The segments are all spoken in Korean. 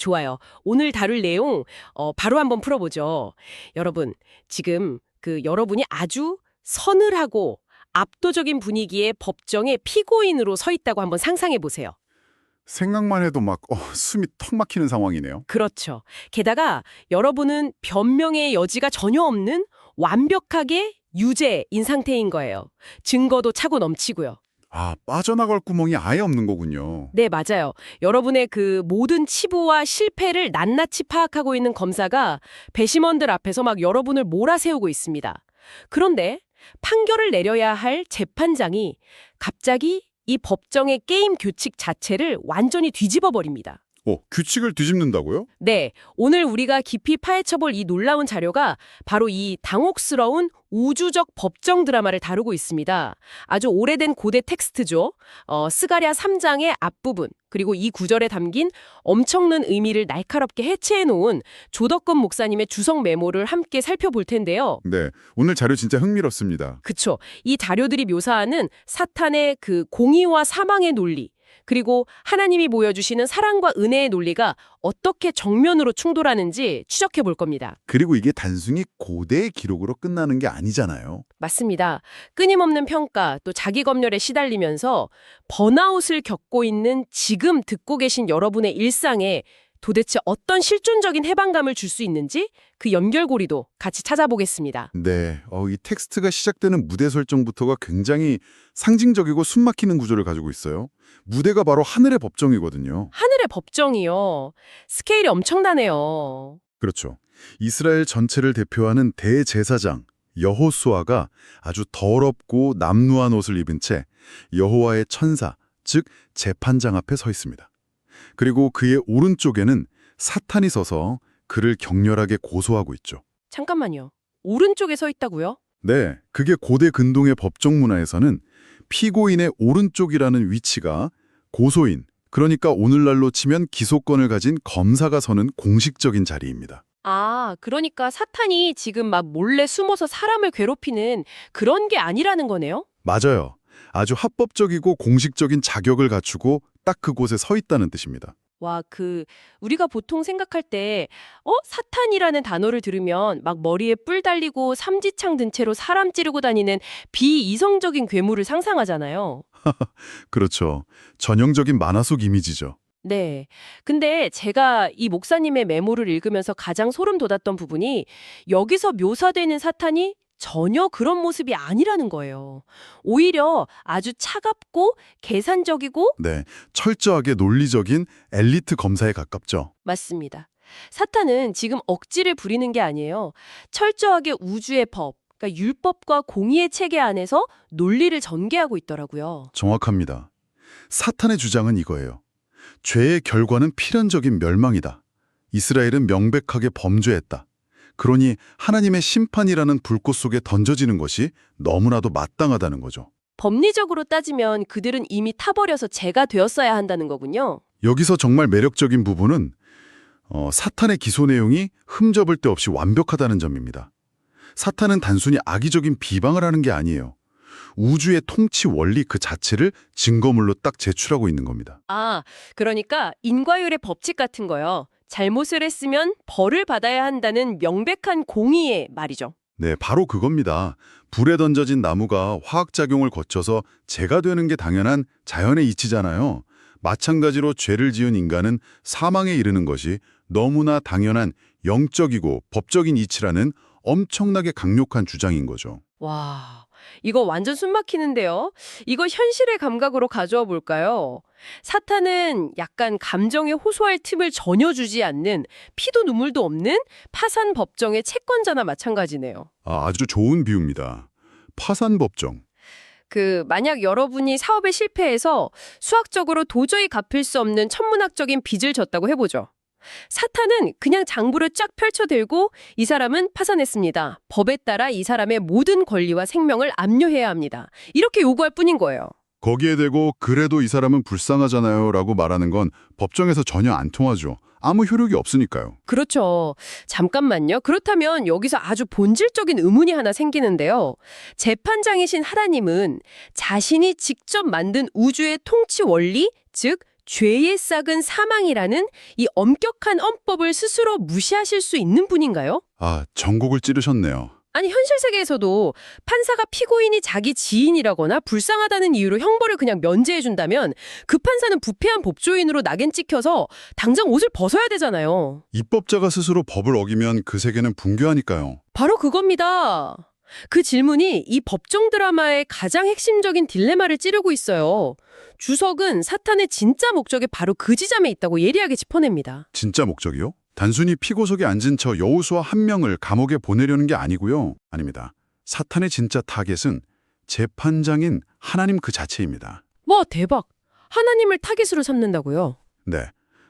좋아요. 오늘 다룰 내용 바로 한번 풀어보죠. 여러분, 지금 여러분이 아주 서늘하고 압도적인 분위기의 법정의 피고인으로 서 있다고 한번 상상해 보세요. 생각만 해도 막 숨이 턱 막히는 상황이네요. 그렇죠. 게다가 여러분은 변명의 여지가 전혀 없는 완벽하게 유죄인 상태인 거예요. 증거도 차고 넘치고요. 아, 빠져나갈 구멍이 아예 없는 거군요. 네, 맞아요. 여러분의 모든 치부와 실패를 낱낱이 파악하고 있는 검사가 배심원들 앞에서 막 여러분을 몰아세우고 있습니다. 그런데 판결을 내려야 할 재판장이 갑자기 이 법정의 게임 규칙 자체를 완전히 뒤집어 버립니다. 규칙을 뒤집는다고요? 네, 오늘 우리가 깊이 파헤쳐볼 이 놀라운 자료가 바로 이 당혹스러운 우주적 법정 드라마를 다루고 있습니다. 아주 오래된 고대 텍스트죠. 스가랴 3장의 앞부분, 그리고 이 구절에 담긴 엄청난 의미를 날카롭게 해체해놓은 조덕근 목사님의 주석 메모를 함께 살펴볼 텐데요. 네, 오늘 자료 진짜 흥미롭습니다. 그쵸. 이 자료들이 묘사하는 사탄의 공의와 사망의 논리, 그리고 하나님이 보여주시는 사랑과 은혜의 논리가 어떻게 정면으로 충돌하는지 추적해 볼 겁니다. 그리고 이게 단순히 고대의 기록으로 끝나는 게 아니잖아요. 맞습니다. 끊임없는 평가, 또 자기 검열에 시달리면서 번아웃을 겪고 있는 지금 듣고 계신 여러분의 일상에 도대체 어떤 실존적인 해방감을 줄 수 있는지 그 연결고리도 같이 찾아보겠습니다. 네, 이 텍스트가 시작되는 무대 설정부터가 굉장히 상징적이고 숨막히는 구조를 가지고 있어요. 무대가 바로 하늘의 법정이거든요. 하늘의 법정이요. 스케일이 엄청나네요. 그렇죠. 이스라엘 전체를 대표하는 대제사장 여호수아가 아주 더럽고 남루한 옷을 입은 채 여호와의 천사, 즉 재판장 앞에 서 있습니다. 그리고 그의 오른쪽에는 사탄이 서서 그를 격렬하게 고소하고 있죠. 잠깐만요. 오른쪽에 서 있다고요? 네, 그게 고대 근동의 법정 문화에서는 피고인의 오른쪽이라는 위치가 고소인, 그러니까 오늘날로 치면 기소권을 가진 검사가 서는 공식적인 자리입니다. 아, 그러니까 사탄이 지금 막 몰래 숨어서 사람을 괴롭히는 그런 게 아니라는 거네요? 맞아요. 아주 합법적이고 공식적인 자격을 갖추고 딱 그곳에 서 있다는 뜻입니다. 와, 우리가 보통 생각할 때, 사탄이라는 단어를 들으면 막 머리에 뿔 달리고 삼지창 든 채로 사람 찌르고 다니는 비이성적인 괴물을 상상하잖아요. 그렇죠. 전형적인 만화 속 이미지죠. 네. 근데 제가 이 목사님의 메모를 읽으면서 가장 소름 돋았던 부분이 여기서 묘사되는 사탄이 전혀 그런 모습이 아니라는 거예요. 오히려 아주 차갑고 계산적이고 네, 철저하게 논리적인 엘리트 검사에 가깝죠. 맞습니다. 사탄은 지금 억지를 부리는 게 아니에요. 철저하게 우주의 법, 그러니까 율법과 공의의 체계 안에서 논리를 전개하고 있더라고요. 정확합니다. 사탄의 주장은 이거예요. 죄의 결과는 필연적인 멸망이다. 이스라엘은 명백하게 범죄했다. 그러니 하나님의 심판이라는 불꽃 속에 던져지는 것이 너무나도 마땅하다는 거죠. 법리적으로 따지면 그들은 이미 타버려서 죄가 되었어야 한다는 거군요. 여기서 정말 매력적인 부분은 사탄의 기소 내용이 흠잡을 데 없이 완벽하다는 점입니다. 사탄은 단순히 악의적인 비방을 하는 게 아니에요. 우주의 통치 원리 그 자체를 증거물로 딱 제출하고 있는 겁니다. 아, 그러니까 인과율의 법칙 같은 거요. 잘못을 했으면 벌을 받아야 한다는 명백한 공의의 말이죠. 네, 바로 그겁니다. 불에 던져진 나무가 화학작용을 거쳐서 재가 되는 게 당연한 자연의 이치잖아요. 마찬가지로 죄를 지은 인간은 사망에 이르는 것이 너무나 당연한 영적이고 법적인 이치라는 엄청나게 강력한 주장인 거죠. 와, 이거 완전 숨막히는데요. 이거 현실의 감각으로 가져와 볼까요? 사탄은 약간 감정에 호소할 틈을 전혀 주지 않는 피도 눈물도 없는 파산 법정의 채권자나 마찬가지네요. 아주 좋은 비유입니다. 파산법정. 만약 여러분이 사업에 실패해서 수학적으로 도저히 갚을 수 없는 천문학적인 빚을 졌다고 해보죠. 사탄은 그냥 장부를 쫙 펼쳐들고 이 사람은 파산했습니다. 법에 따라 이 사람의 모든 권리와 생명을 압류해야 합니다. 이렇게 요구할 뿐인 거예요. 거기에 대고 그래도 이 사람은 불쌍하잖아요 라고 말하는 건 법정에서 전혀 안 통하죠. 아무 효력이 없으니까요. 그렇죠. 잠깐만요. 그렇다면 여기서 아주 본질적인 의문이 하나 생기는데요. 재판장이신 하나님은 자신이 직접 만든 우주의 통치 원리, 즉 죄의 싹은 사망이라는 이 엄격한 언법을 스스로 무시하실 수 있는 분인가요? 아, 전곡을 찌르셨네요. 아니 현실 세계에서도 판사가 피고인이 자기 지인이라거나 불쌍하다는 이유로 형벌을 그냥 면제해준다면 그 판사는 부패한 법조인으로 낙인 찍혀서 당장 옷을 벗어야 되잖아요. 입법자가 스스로 법을 어기면 그 세계는 붕괴하니까요. 바로 그겁니다. 그 질문이 이 법정 드라마의 가장 핵심적인 딜레마를 찌르고 있어요. 주석은 사탄의 진짜 목적이 바로 그 지점에 있다고 예리하게 짚어냅니다. 진짜 목적이요? 단순히 피고석에 앉은 저 여호수아 한 명을 감옥에 보내려는 게 아니고요. 아닙니다. 사탄의 진짜 타겟은 재판장인 하나님 그 자체입니다. 와 대박! 하나님을 타깃으로 삼는다고요? 네.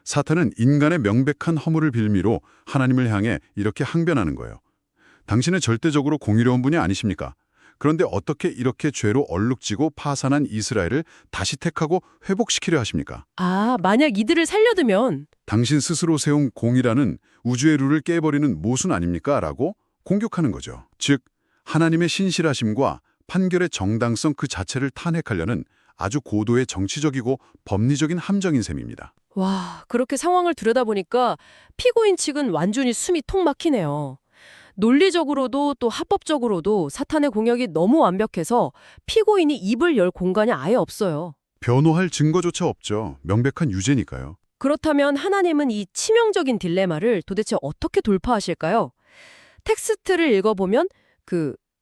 사탄은 인간의 명백한 허물을 빌미로 하나님을 향해 이렇게 항변하는 거예요. 당신은 절대적으로 공의로운 분이 아니십니까? 그런데 어떻게 이렇게 죄로 얼룩지고 파산한 이스라엘을 다시 택하고 회복시키려 하십니까? 아, 만약 이들을 살려두면 당신 스스로 세운 공이라는 우주의 룰을 깨버리는 모순 아닙니까? 라고 공격하는 거죠. 즉, 하나님의 신실하심과 판결의 정당성 그 자체를 탄핵하려는 아주 고도의 정치적이고 법리적인 함정인 셈입니다. 와, 그렇게 상황을 들여다보니까 피고인 측은 완전히 숨이 통 막히네요. 논리적으로도 또 합법적으로도 사탄의 공격이 너무 완벽해서 피고인이 입을 열 공간이 아예 없어요. 변호할 증거조차 없죠. 명백한 유죄니까요. 그렇다면 하나님은 이 치명적인 딜레마를 도대체 어떻게 돌파하실까요? 텍스트를 읽어보면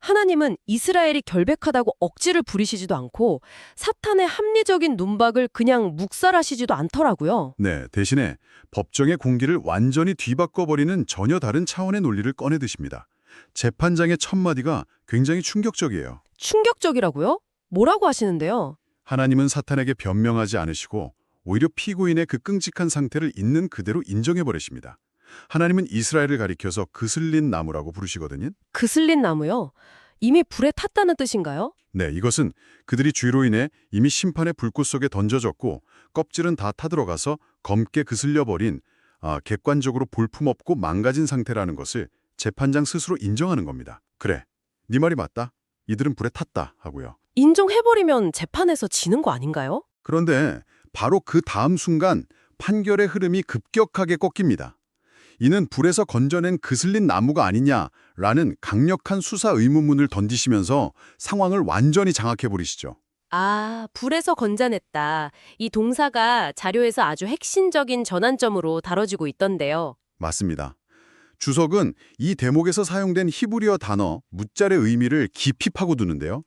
하나님은 이스라엘이 결백하다고 억지를 부리시지도 않고 사탄의 합리적인 눈박을 그냥 묵살하시지도 않더라고요. 네, 대신에 법정의 공기를 완전히 뒤바꿔버리는 전혀 다른 차원의 논리를 꺼내드십니다. 재판장의 첫 마디가 굉장히 충격적이에요. 충격적이라고요? 뭐라고 하시는데요? 하나님은 사탄에게 변명하지 않으시고 오히려 피고인의 그 끔찍한 상태를 있는 그대로 인정해버리십니다. 하나님은 이스라엘을 가리켜서 그슬린 나무라고 부르시거든요. 그슬린 나무요? 이미 불에 탔다는 뜻인가요? 네, 이것은 그들이 죄로 인해 이미 심판의 불꽃 속에 던져졌고 껍질은 다 타들어가서 검게 그슬려버린 객관적으로 볼품없고 망가진 상태라는 것을 재판장 스스로 인정하는 겁니다. 그래, 네 말이 맞다. 이들은 불에 탔다 하고요. 인정해버리면 재판에서 지는 거 아닌가요? 그런데 바로 그 다음 순간 판결의 흐름이 급격하게 꺾입니다. 이는 불에서 건져낸 그슬린 나무가 아니냐라는 강력한 수사 의문문을 던지시면서 상황을 완전히 장악해버리시죠. 아, 불에서 건져냈다. 이 동사가 자료에서 아주 핵심적인 전환점으로 다뤄지고 있던데요. 맞습니다. 주석은 이 대목에서 사용된 히브리어 단어 묻잘의 의미를 깊이 파고드는데요.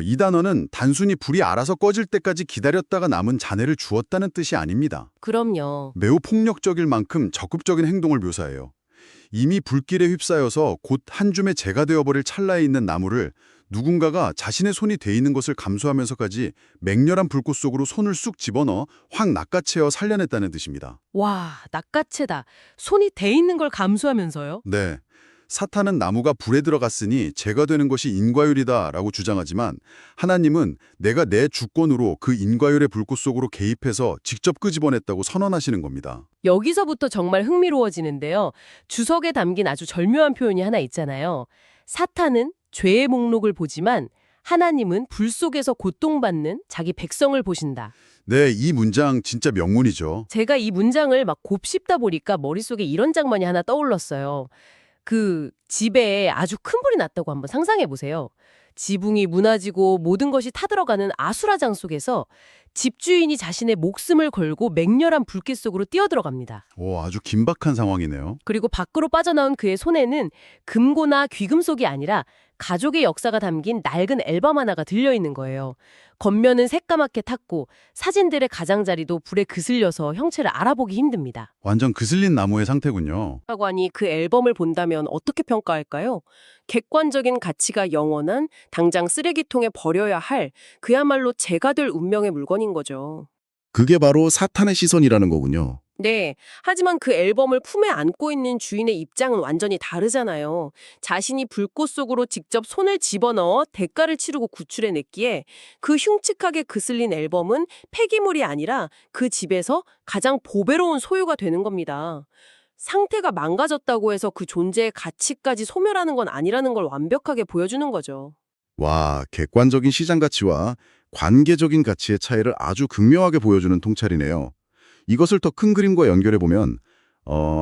이 단어는 단순히 불이 알아서 꺼질 때까지 기다렸다가 남은 잔해를 주었다는 뜻이 아닙니다. 그럼요. 매우 폭력적일 만큼 적극적인 행동을 묘사해요. 이미 불길에 휩싸여서 곧 한 줌의 재가 되어버릴 찰나에 있는 나무를 누군가가 자신의 손이 돼 있는 것을 감수하면서까지 맹렬한 불꽃 속으로 손을 쑥 집어넣어 확 낚아채어 살려냈다는 뜻입니다. 와, 낚아채다. 손이 돼 있는 걸 감수하면서요? 네, 사탄은 나무가 불에 들어갔으니 재가 되는 것이 인과율이다라고 주장하지만 하나님은 내가 내 주권으로 그 인과율의 불꽃 속으로 개입해서 직접 끄집어냈다고 선언하시는 겁니다. 여기서부터 정말 흥미로워지는데요. 주석에 담긴 아주 절묘한 표현이 하나 있잖아요. 사탄은 죄의 목록을 보지만 하나님은 불 속에서 고통받는 자기 백성을 보신다. 네, 이 문장 진짜 명문이죠. 제가 이 문장을 막 곱씹다 보니까 머릿속에 이런 장면이 하나 떠올랐어요. 그 집에 아주 큰 불이 났다고 한번 상상해 보세요. 지붕이 무너지고 모든 것이 타들어가는 아수라장 속에서 집주인이 자신의 목숨을 걸고 맹렬한 불길 속으로 뛰어들어갑니다. 오, 아주 긴박한 상황이네요. 그리고 밖으로 빠져나온 그의 손에는 금고나 귀금속이 아니라 가족의 역사가 담긴 낡은 앨범 하나가 들려있는 거예요. 겉면은 새까맣게 탔고 사진들의 가장자리도 불에 그슬려서 형체를 알아보기 힘듭니다. 완전 그슬린 나무의 상태군요. 라고 하니 그 앨범을 본다면 어떻게 평가할까요? 객관적인 가치가 영원한 당장 쓰레기통에 버려야 할 그야말로 재가 될 운명의 물건인 거죠. 그게 바로 사탄의 시선이라는 거군요. 네. 하지만 그 앨범을 품에 안고 있는 주인의 입장은 완전히 다르잖아요. 자신이 불꽃 속으로 직접 손을 집어넣어 대가를 치르고 구출해냈기에 그 흉측하게 그슬린 앨범은 폐기물이 아니라 그 집에서 가장 보배로운 소유가 되는 겁니다. 상태가 망가졌다고 해서 그 존재의 가치까지 소멸하는 건 아니라는 걸 완벽하게 보여주는 거죠. 와, 객관적인 시장 가치와 관계적인 가치의 차이를 아주 극명하게 보여주는 통찰이네요. 이것을 더 큰 그림과 연결해 보면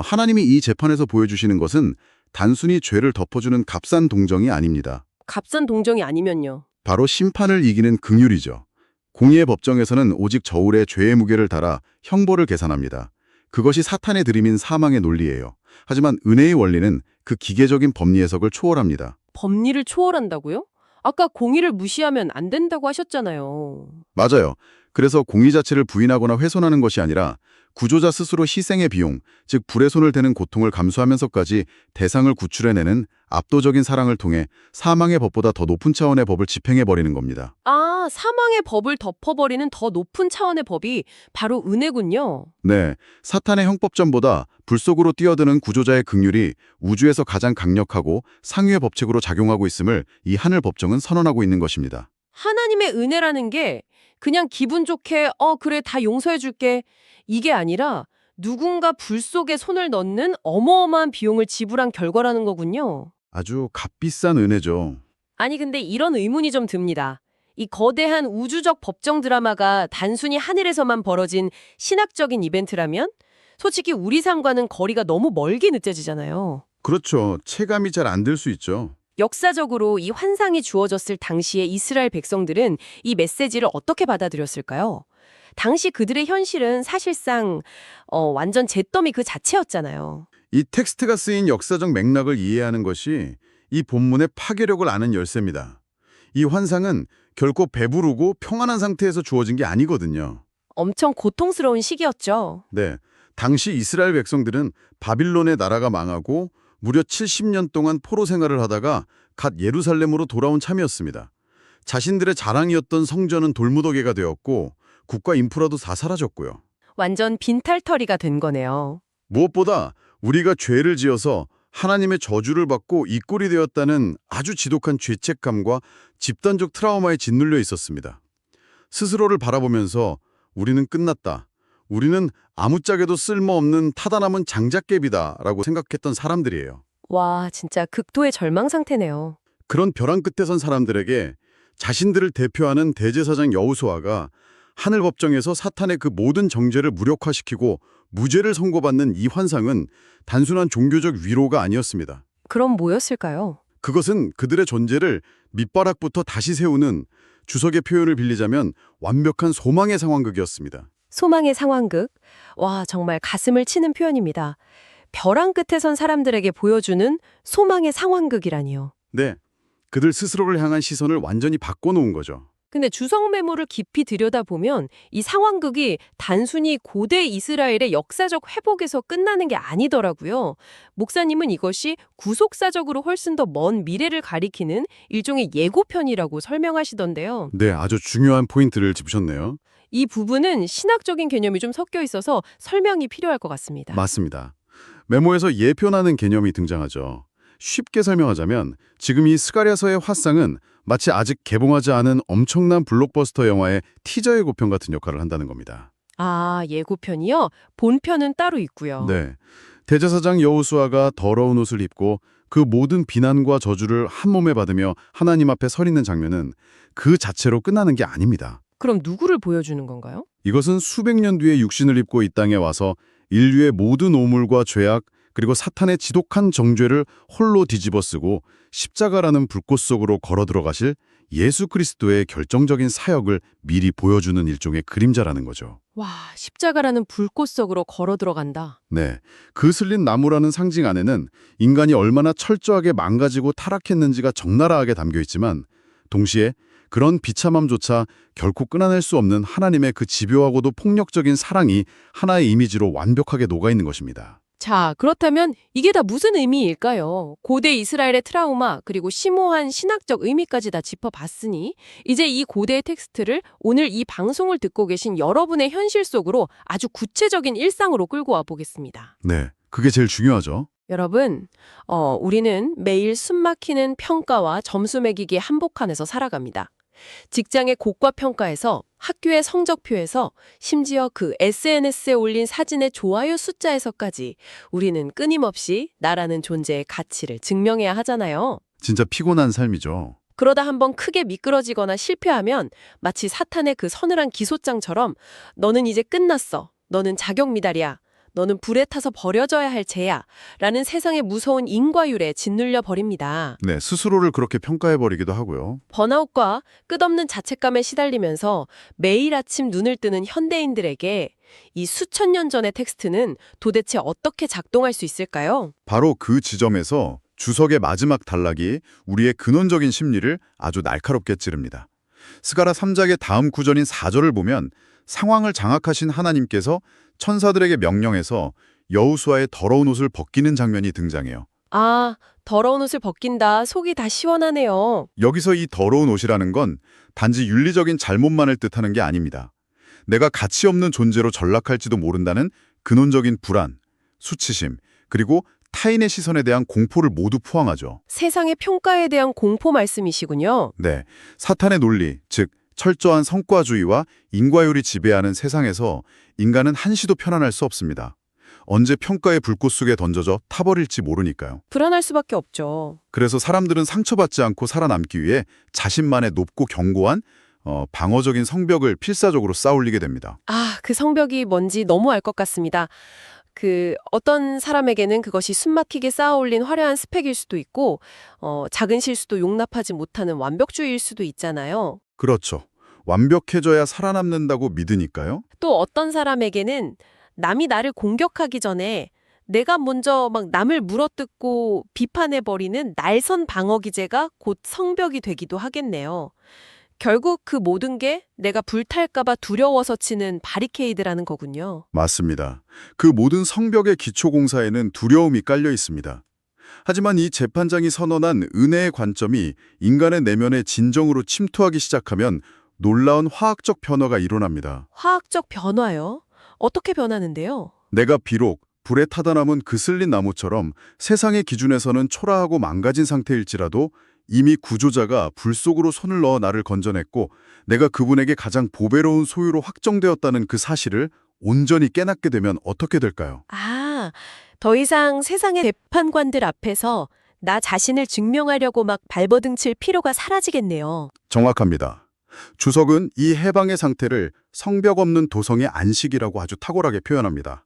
하나님이 이 재판에서 보여주시는 것은 단순히 죄를 덮어주는 값싼 동정이 아닙니다. 값싼 동정이 아니면요. 바로 심판을 이기는 긍휼이죠. 공의의 법정에서는 오직 저울에 죄의 무게를 달아 형벌을 계산합니다. 그것이 사탄의 들이민 사망의 논리예요. 하지만 은혜의 원리는 그 기계적인 법리 해석을 초월합니다. 법리를 초월한다고요? 아까 공의를 무시하면 안 된다고 하셨잖아요. 맞아요. 그래서 공의 자체를 부인하거나 훼손하는 것이 아니라 구조자 스스로 희생의 비용, 즉 불의 손을 대는 고통을 감수하면서까지 대상을 구출해내는 압도적인 사랑을 통해 사망의 법보다 더 높은 차원의 법을 집행해버리는 겁니다. 아, 사망의 법을 덮어버리는 더 높은 차원의 법이 바로 은혜군요. 네, 사탄의 형법전보다 불 속으로 뛰어드는 구조자의 긍휼이 우주에서 가장 강력하고 상위의 법칙으로 작용하고 있음을 이 하늘 법정은 선언하고 있는 것입니다. 하나님의 은혜라는 게 그냥 기분 좋게 그래 다 용서해줄게 이게 아니라 누군가 불 속에 손을 넣는 어마어마한 비용을 지불한 결과라는 거군요. 아주 값비싼 은혜죠. 아니 근데 이런 의문이 좀 듭니다. 이 거대한 우주적 법정 드라마가 단순히 하늘에서만 벌어진 신학적인 이벤트라면 솔직히 우리 삶과는 거리가 너무 멀게 느껴지잖아요. 그렇죠. 체감이 잘 안 될 수 있죠. 역사적으로 이 환상이 주어졌을 당시의 이스라엘 백성들은 이 메시지를 어떻게 받아들였을까요? 당시 그들의 현실은 사실상 완전 잿더미 그 자체였잖아요. 이 텍스트가 쓰인 역사적 맥락을 이해하는 것이 이 본문의 파괴력을 아는 열쇠입니다. 이 환상은 결코 배부르고 평안한 상태에서 주어진 게 아니거든요. 엄청 고통스러운 시기였죠. 네, 당시 이스라엘 백성들은 바빌론의 나라가 망하고 무려 70년 동안 포로 생활을 하다가 갓 예루살렘으로 돌아온 참이었습니다. 자신들의 자랑이었던 성전은 돌무더기가 되었고 국가 인프라도 다 사라졌고요. 완전 빈탈터리가 된 거네요. 무엇보다 우리가 죄를 지어서 하나님의 저주를 받고 이 꼴이 되었다는 아주 지독한 죄책감과 집단적 트라우마에 짓눌려 있었습니다. 스스로를 바라보면서 우리는 끝났다. 우리는 아무짝에도 쓸모없는 타다 남은 장작개비다 라고 생각했던 사람들이에요. 와, 진짜 극도의 절망 상태네요. 그런 벼랑 끝에 선 사람들에게 자신들을 대표하는 대제사장 여호수아가 하늘 법정에서 사탄의 그 모든 정죄를 무력화시키고 무죄를 선고받는 이 환상은 단순한 종교적 위로가 아니었습니다. 그럼 뭐였을까요? 그것은 그들의 존재를 밑바닥부터 다시 세우는 주석의 표현을 빌리자면 완벽한 소망의 상황극이었습니다. 소망의 상황극. 와, 정말 가슴을 치는 표현입니다. 벼랑 끝에 선 사람들에게 보여주는 소망의 상황극이라니요. 네, 그들 스스로를 향한 시선을 완전히 바꿔놓은 거죠. 근데 주석 메모를 깊이 들여다보면 이 상황극이 단순히 고대 이스라엘의 역사적 회복에서 끝나는 게 아니더라고요. 목사님은 이것이 구속사적으로 훨씬 더 먼 미래를 가리키는 일종의 예고편이라고 설명하시던데요. 네, 아주 중요한 포인트를 짚으셨네요. 이 부분은 신학적인 개념이 좀 섞여 있어서 설명이 필요할 것 같습니다. 맞습니다. 메모에서 예표라는 개념이 등장하죠. 쉽게 설명하자면 지금 이 스가랴서의 화상은 마치 아직 개봉하지 않은 엄청난 블록버스터 영화의 티저 예고편 같은 역할을 한다는 겁니다. 아, 예고편이요? 본편은 따로 있고요. 네, 대제사장 여호수아가 더러운 옷을 입고 그 모든 비난과 저주를 한 몸에 받으며 하나님 앞에 서 있는 장면은 그 자체로 끝나는 게 아닙니다. 그럼 누구를 보여주는 건가요? 이것은 수백 년 뒤에 육신을 입고 이 땅에 와서 인류의 모든 오물과 죄악 그리고 사탄의 지독한 정죄를 홀로 뒤집어쓰고 십자가라는 불꽃 속으로 걸어 들어가실 예수 그리스도의 결정적인 사역을 미리 보여주는 일종의 그림자라는 거죠. 와, 십자가라는 불꽃 속으로 걸어 들어간다. 네, 그 슬린 나무라는 상징 안에는 인간이 얼마나 철저하게 망가지고 타락했는지가 적나라하게 담겨 있지만 동시에 그런 비참함조차 결코 끊어낼 수 없는 하나님의 그 집요하고도 폭력적인 사랑이 하나의 이미지로 완벽하게 녹아있는 것입니다. 자, 그렇다면 이게 다 무슨 의미일까요? 고대 이스라엘의 트라우마 그리고 심오한 신학적 의미까지 다 짚어봤으니 이제 이 고대의 텍스트를 오늘 이 방송을 듣고 계신 여러분의 현실 속으로 아주 구체적인 일상으로 끌고 와 보겠습니다. 네, 그게 제일 중요하죠. 여러분, 우리는 매일 숨막히는 평가와 점수 매기기의 한복판에서 살아갑니다. 직장의 고과 평가에서 학교의 성적표에서 심지어 그 SNS에 올린 사진의 좋아요 숫자에서까지 우리는 끊임없이 나라는 존재의 가치를 증명해야 하잖아요. 진짜 피곤한 삶이죠. 그러다 한번 크게 미끄러지거나 실패하면 마치 사탄의 그 서늘한 기소장처럼 너는 이제 끝났어. 너는 자격 미달이야. 너는 불에 타서 버려져야 할 죄야. 라는 세상의 무서운 인과율에 짓눌려 버립니다. 네, 스스로를 그렇게 평가해버리기도 하고요. 번아웃과 끝없는 자책감에 시달리면서 매일 아침 눈을 뜨는 현대인들에게 이 수천 년 전의 텍스트는 도대체 어떻게 작동할 수 있을까요? 바로 그 지점에서 주석의 마지막 단락이 우리의 근원적인 심리를 아주 날카롭게 찌릅니다. 스가랴 3장의 다음 구절인 4절을 보면 상황을 장악하신 하나님께서 천사들에게 명령해서 여호수아의 더러운 옷을 벗기는 장면이 등장해요. 아, 더러운 옷을 벗긴다. 속이 다 시원하네요. 여기서 이 더러운 옷이라는 건 단지 윤리적인 잘못만을 뜻하는 게 아닙니다. 내가 가치 없는 존재로 전락할지도 모른다는 근원적인 불안, 수치심, 그리고 타인의 시선에 대한 공포를 모두 포함하죠. 세상의 평가에 대한 공포 말씀이시군요. 네, 사탄의 논리, 즉 철저한 성과주의와 인과율이 지배하는 세상에서 인간은 한시도 편안할 수 없습니다. 언제 평가의 불꽃 속에 던져져 타버릴지 모르니까요. 불안할 수밖에 없죠. 그래서 사람들은 상처받지 않고 살아남기 위해 자신만의 높고 견고한 방어적인 성벽을 필사적으로 쌓아올리게 됩니다. 아, 그 성벽이 뭔지 너무 알 것 같습니다. 어떤 사람에게는 그것이 숨막히게 쌓아올린 화려한 스펙일 수도 있고, 작은 실수도 용납하지 못하는 완벽주의일 수도 있잖아요. 그렇죠. 완벽해져야 살아남는다고 믿으니까요. 또 어떤 사람에게는 남이 나를 공격하기 전에 내가 먼저 막 남을 물어뜯고 비판해버리는 날선 방어 기제가 곧 성벽이 되기도 하겠네요. 결국 그 모든 게 내가 불탈까봐 두려워서 치는 바리케이드라는 거군요. 맞습니다. 그 모든 성벽의 기초공사에는 두려움이 깔려 있습니다. 하지만 이 재판장이 선언한 은혜의 관점이 인간의 내면에 진정으로 침투하기 시작하면 놀라운 화학적 변화가 일어납니다. 화학적 변화요? 어떻게 변하는데요? 내가 비록 불에 타다 남은 그슬린 나무처럼 세상의 기준에서는 초라하고 망가진 상태일지라도 이미 구조자가 불 속으로 손을 넣어 나를 건져냈고 내가 그분에게 가장 보배로운 소유로 확정되었다는 그 사실을 온전히 깨닫게 되면 어떻게 될까요? 아, 더 이상 세상의 재판관들 앞에서 나 자신을 증명하려고 막 발버둥 칠 필요가 사라지겠네요. 정확합니다. 주석은 이 해방의 상태를 성벽 없는 도성의 안식이라고 아주 탁월하게 표현합니다.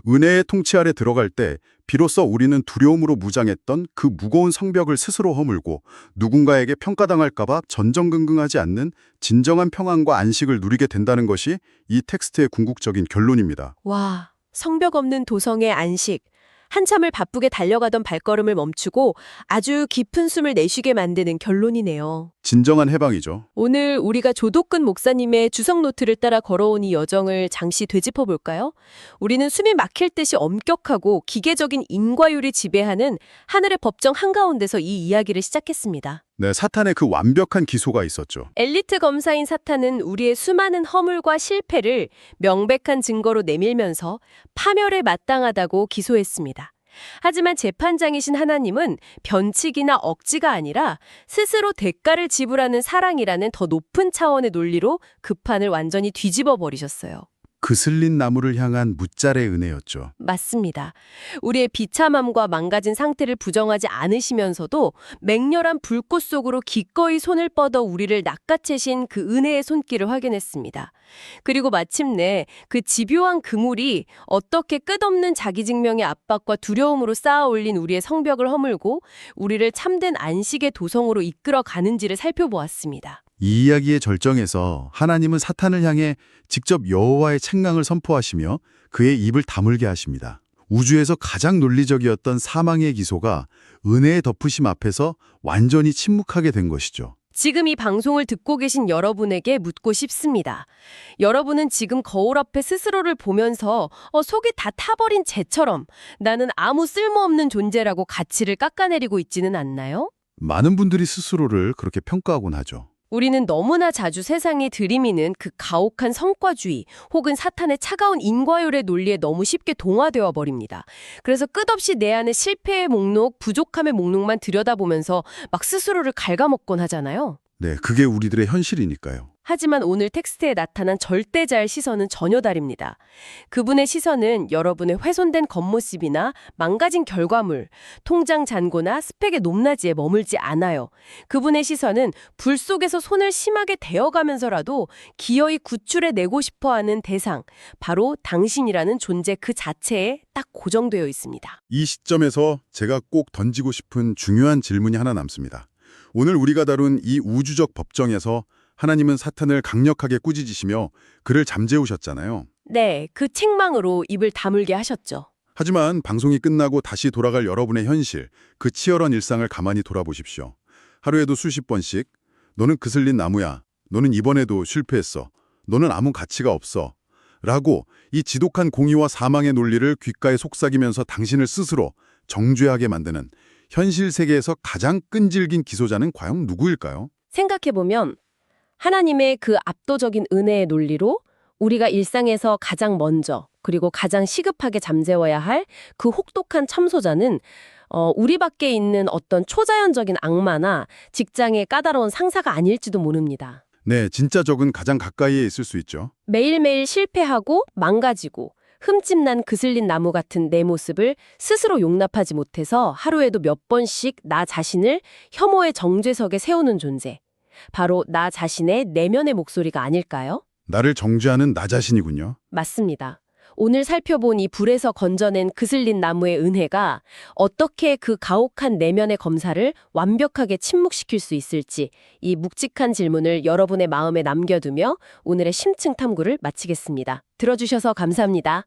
은혜의 통치 아래 들어갈 때 비로소 우리는 두려움으로 무장했던 그 무거운 성벽을 스스로 허물고 누군가에게 평가당할까 봐 전전긍긍하지 않는 진정한 평안과 안식을 누리게 된다는 것이 이 텍스트의 궁극적인 결론입니다. 와, 성벽 없는 도성의 안식. 한참을 바쁘게 달려가던 발걸음을 멈추고 아주 깊은 숨을 내쉬게 만드는 결론이네요. 진정한 해방이죠. 오늘 우리가 조덕근 목사님의 주석 노트를 따라 걸어온 이 여정을 잠시 되짚어 볼까요? 우리는 숨이 막힐 듯이 엄격하고 기계적인 인과율이 지배하는 하늘의 법정 한가운데서 이 이야기를 시작했습니다. 네, 사탄의 그 완벽한 기소가 있었죠. 엘리트 검사인 사탄은 우리의 수많은 허물과 실패를 명백한 증거로 내밀면서 파멸에 마땅하다고 기소했습니다. 하지만 재판장이신 하나님은 변칙이나 억지가 아니라 스스로 대가를 지불하는 사랑이라는 더 높은 차원의 논리로 그 판을 완전히 뒤집어 버리셨어요. 그슬린 나무를 향한 무짤의 은혜였죠. 맞습니다. 우리의 비참함과 망가진 상태를 부정하지 않으시면서도 맹렬한 불꽃 속으로 기꺼이 손을 뻗어 우리를 낚아채신 그 은혜의 손길을 확인했습니다. 그리고 마침내 그 집요한 그물이 어떻게 끝없는 자기증명의 압박과 두려움으로 쌓아올린 우리의 성벽을 허물고 우리를 참된 안식의 도성으로 이끌어 가는지를 살펴보았습니다. 이 이야기의 절정에서 하나님은 사탄을 향해 직접 여호와의 책망을 선포하시며 그의 입을 다물게 하십니다. 우주에서 가장 논리적이었던 사망의 기소가 은혜의 덮으심 앞에서 완전히 침묵하게 된 것이죠. 지금 이 방송을 듣고 계신 여러분에게 묻고 싶습니다. 여러분은 지금 거울 앞에 스스로를 보면서 속이 다 타버린 쟤처럼 나는 아무 쓸모없는 존재라고 가치를 깎아내리고 있지는 않나요? 많은 분들이 스스로를 그렇게 평가하곤 하죠. 우리는 너무나 자주 세상이 들이미는 그 가혹한 성과주의 혹은 사탄의 차가운 인과율의 논리에 너무 쉽게 동화되어 버립니다. 그래서 끝없이 내 안의 실패의 목록, 부족함의 목록만 들여다보면서 막 스스로를 갉아먹곤 하잖아요. 네, 그게 우리들의 현실이니까요. 하지만 오늘 텍스트에 나타난 절대자의 시선은 전혀 다릅니다. 그분의 시선은 여러분의 훼손된 겉모습이나 망가진 결과물, 통장 잔고나 스펙의 높낮이에 머물지 않아요. 그분의 시선은 불 속에서 손을 심하게 대어가면서라도 기어이 구출해내고 싶어하는 대상, 바로 당신이라는 존재 그 자체에 딱 고정되어 있습니다. 이 시점에서 제가 꼭 던지고 싶은 중요한 질문이 하나 남습니다. 오늘 우리가 다룬 이 우주적 법정에서 하나님은 사탄을 강력하게 꾸짖으시며 그를 잠재우셨잖아요. 네, 그 책망으로 입을 다물게 하셨죠. 하지만 방송이 끝나고 다시 돌아갈 여러분의 현실, 그 치열한 일상을 가만히 돌아보십시오. 하루에도 수십 번씩 너는 그슬린 나무야, 너는 이번에도 실패했어, 너는 아무 가치가 없어 라고 이 지독한 공의와 사망의 논리를 귓가에 속삭이면서 당신을 스스로 정죄하게 만드는 현실 세계에서 가장 끈질긴 기소자는 과연 누구일까요? 생각해보면 하나님의 그 압도적인 은혜의 논리로 우리가 일상에서 가장 먼저 그리고 가장 시급하게 잠재워야 할 그 혹독한 참소자는 우리 밖에 있는 어떤 초자연적인 악마나 직장의 까다로운 상사가 아닐지도 모릅니다. 네, 진짜 적은 가장 가까이에 있을 수 있죠. 매일매일 실패하고 망가지고 흠집난 그슬린 나무 같은 내 모습을 스스로 용납하지 못해서 하루에도 몇 번씩 나 자신을 혐오의 정죄석에 세우는 존재. 바로 나 자신의 내면의 목소리가 아닐까요? 나를 정죄하는 나 자신이군요. 맞습니다. 오늘 살펴본 이 불에서 건져낸 그슬린 나무의 은혜가 어떻게 그 가혹한 내면의 검사를 완벽하게 침묵시킬 수 있을지 이 묵직한 질문을 여러분의 마음에 남겨두며 오늘의 심층 탐구를 마치겠습니다. 들어주셔서 감사합니다.